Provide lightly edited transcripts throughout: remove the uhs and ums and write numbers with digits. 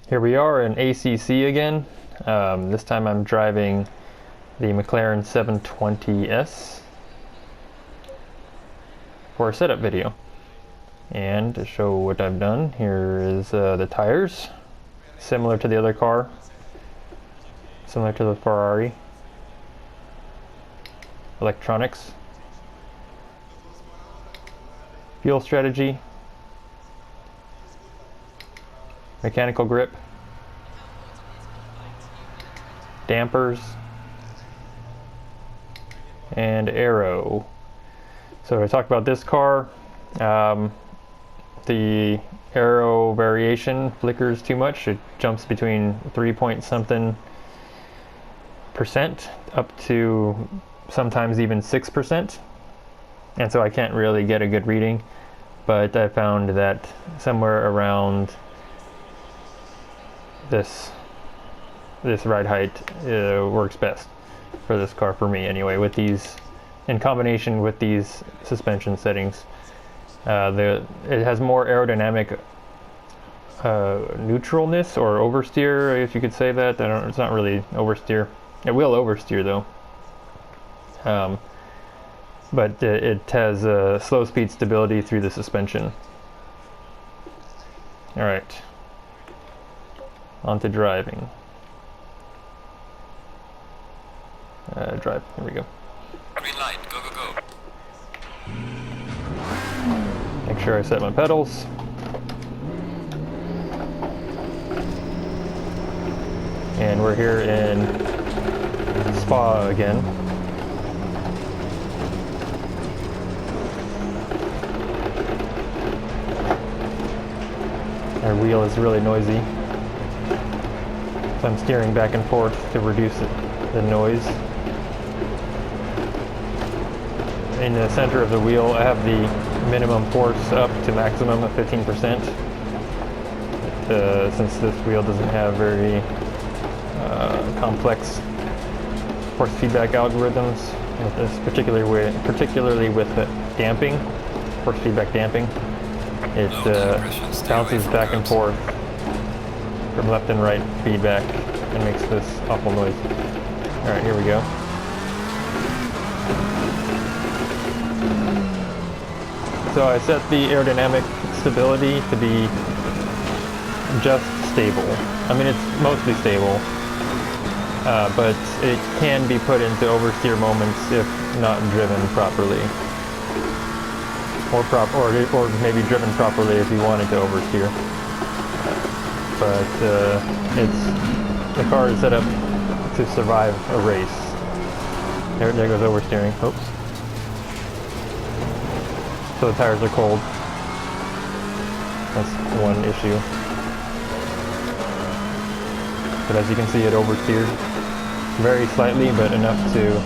Here we are in ACC again. This time I'm driving the McLaren 720S for a setup video. And to show what I've done, here is the tires, similar to the other car, similar to the Ferrari. Electronics, fuel strategy, mechanical grip, dampers, and aero. So I talked about this car. The aero variation flickers too much. It jumps between 3 point something % up to sometimes even 6%, and so I can't really get a good reading, but I found that somewhere around this ride height works best for this car, for me anyway, with these, in combination with these suspension settings. It has more aerodynamic neutralness, or oversteer, if you could say that. It's not really oversteer. It will oversteer though. But it has slow speed stability through the suspension. Alright, on to driving. Drive, here we go. Green light, go, go, go. Make sure I set my pedals. And we're here in Spa again. Our wheel is really noisy, so I'm steering back and forth to reduce the noise. In the center of the wheel, I have the minimum force up to maximum of 15%. Since this wheel doesn't have very complex force feedback algorithms, particularly with the damping, force feedback damping. It bounces back and forth from left and right feedback and makes this awful noise. Alright, here we go. So I set the aerodynamic stability to be just stable. I mean, it's mostly stable, but it can be put into oversteer moments if not driven properly. Or maybe driven properly if you wanted to oversteer. But the car is set up to survive a race. There goes oversteering. Oops. So the tires are cold. That's one issue. But as you can see, it oversteered very slightly, but enough to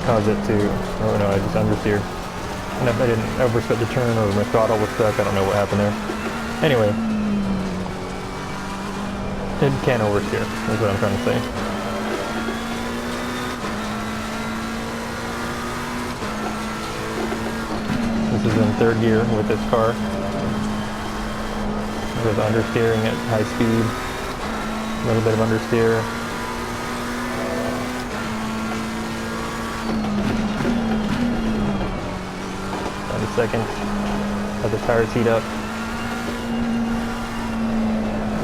cause it to, oh no, I just understeered. Enough I didn't overspit the turn, or my throttle was stuck. I don't know what happened there. Anyway, it can oversteer, is what I'm trying to say. This is in third gear with this car, with understeering at high speed, a little bit of understeer. Second, let the tires heat up.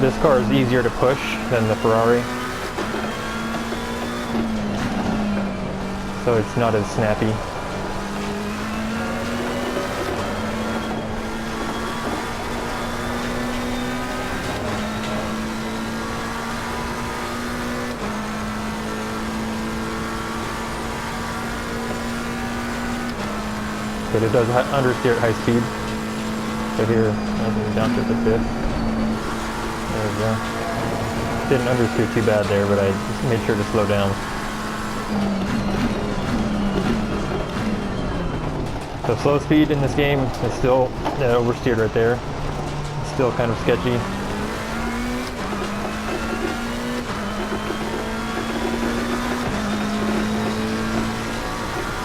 This car is easier to push than the Ferrari, so it's not as snappy. But it does understeer at high speed. So here, I'm down to the 5th. There we go. Didn't understeer too bad there, but I just made sure to slow down. So slow speed in this game is still oversteered right there. It's still kind of sketchy.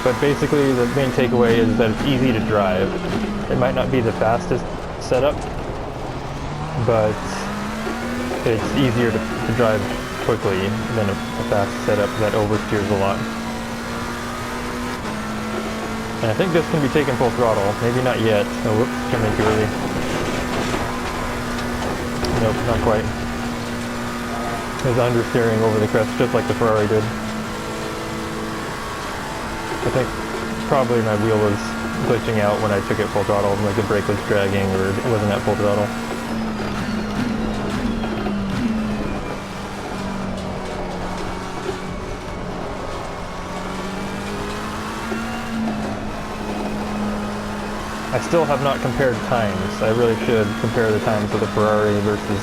But basically the main takeaway is that it's easy to drive. It might not be the fastest setup, but it's easier to drive quickly than a fast setup that oversteers a lot. And I think this can be taken full throttle. Maybe not yet. Oh, whoops, turned in too early. Nope, not quite. It was understeering over the crest just like the Ferrari did. I think probably my wheel was glitching out when I took it full throttle, like the brake was dragging or it wasn't at full throttle. I still have not compared times. I really should compare the times of the Ferrari versus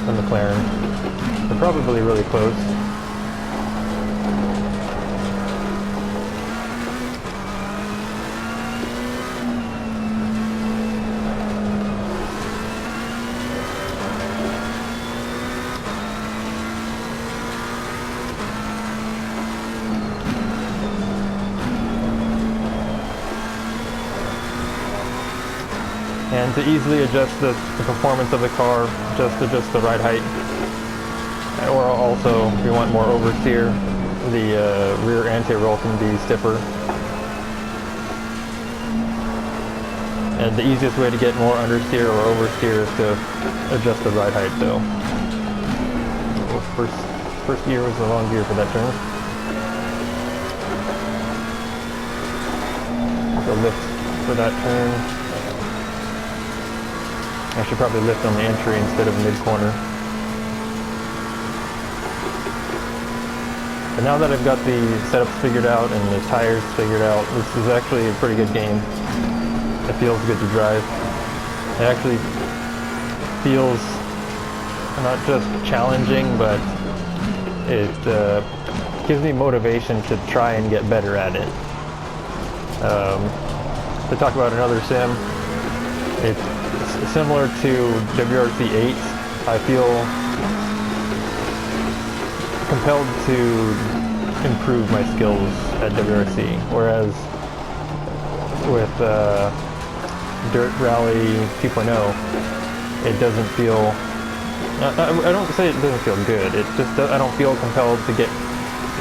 the McLaren. They're probably really close. And to easily adjust the performance of the car, just adjust the ride height. Or also, if you want more oversteer, the rear anti-roll can be stiffer. And the easiest way to get more understeer or oversteer is to adjust the ride height. So, first gear was the wrong gear for that turn. So lift for that turn. I should probably lift on the entry instead of mid-corner. But now that I've got the setups figured out and the tires figured out, this is actually a pretty good game. It feels good to drive. It actually feels not just challenging, but it gives me motivation to try and get better at it. To talk about another sim, it's similar to WRC 8. I feel compelled to improve my skills at WRC, whereas with Dirt Rally 2.0, it doesn't feel, I don't say it doesn't feel good, it just, I don't feel compelled to get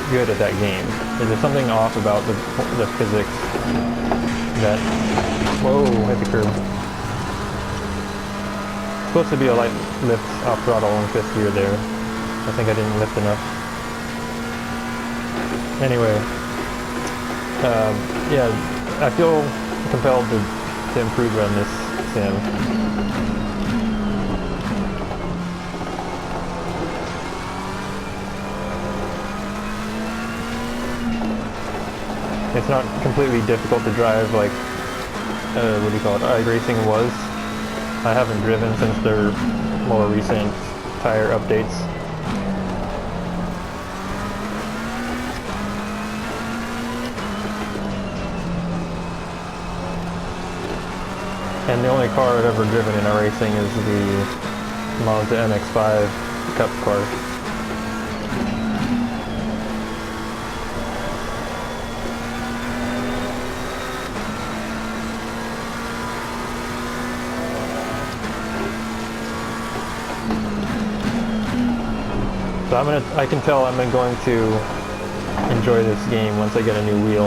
good at that game. There's something off about the physics that, whoa, hit the curb. Supposed to be a light lift off throttle in 5th gear there. I think I didn't lift enough. Anyway, yeah, I feel compelled to improve on this sim. It's not completely difficult to drive like, what do you call it, iRacing was. I haven't driven since their more recent tire updates. And the only car I've ever driven in iRacing is the Mazda MX-5 Cup car. So I can tell I'm going to enjoy this game once I get a new wheel.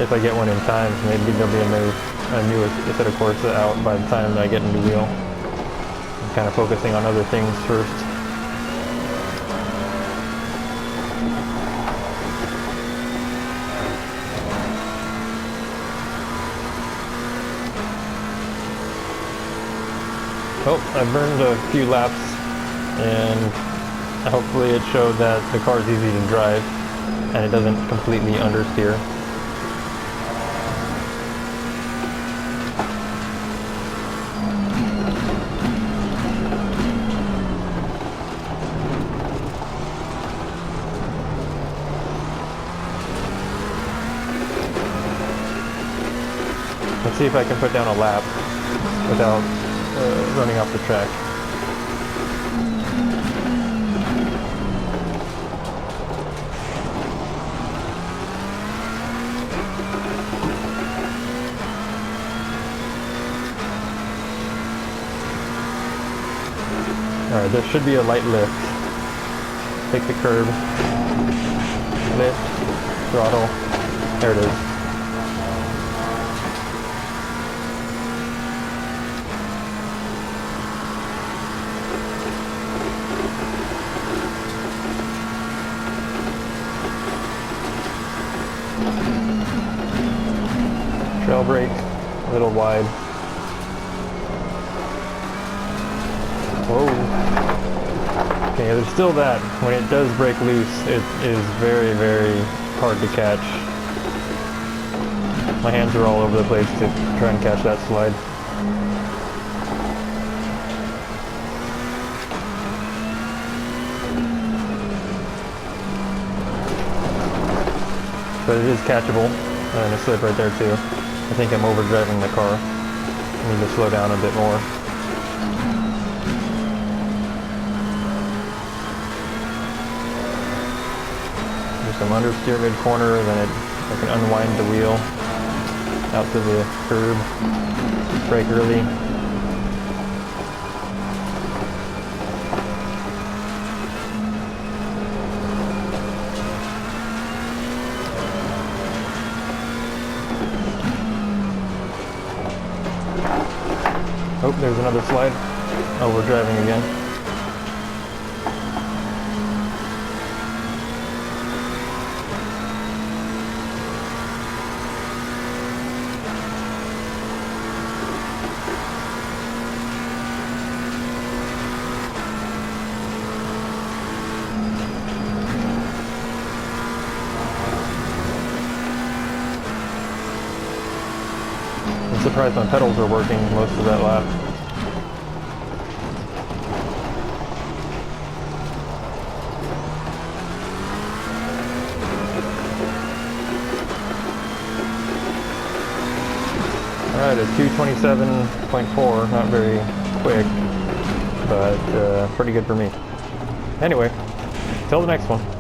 If I get one in time, maybe there'll be a new Assetto Corsa out by the time I get a new wheel. I'm kind of focusing on other things first. Oh, I burned a few laps, and hopefully it showed that the car is easy to drive and it doesn't completely understeer. Let's see if I can put down a lap without running off the track. Alright, there should be a light lift. Take the curb. Lift. Throttle. There it is. Trail brake, a little wide. Whoa. Okay, there's still that. When it does break loose, it is very, very hard to catch. My hands are all over the place to try and catch that slide. But it is catchable. And a slip right there too. I think I'm overdriving the car. I need to slow down a bit more. There's some understeer mid-corner, then I can unwind the wheel out to the curb, brake early. Oh, there's another slide. Oh, we're driving again. I'm surprised my pedals are working most of that lap. Alright, it's 2:27.4, not very quick, but pretty good for me. Anyway, till the next one.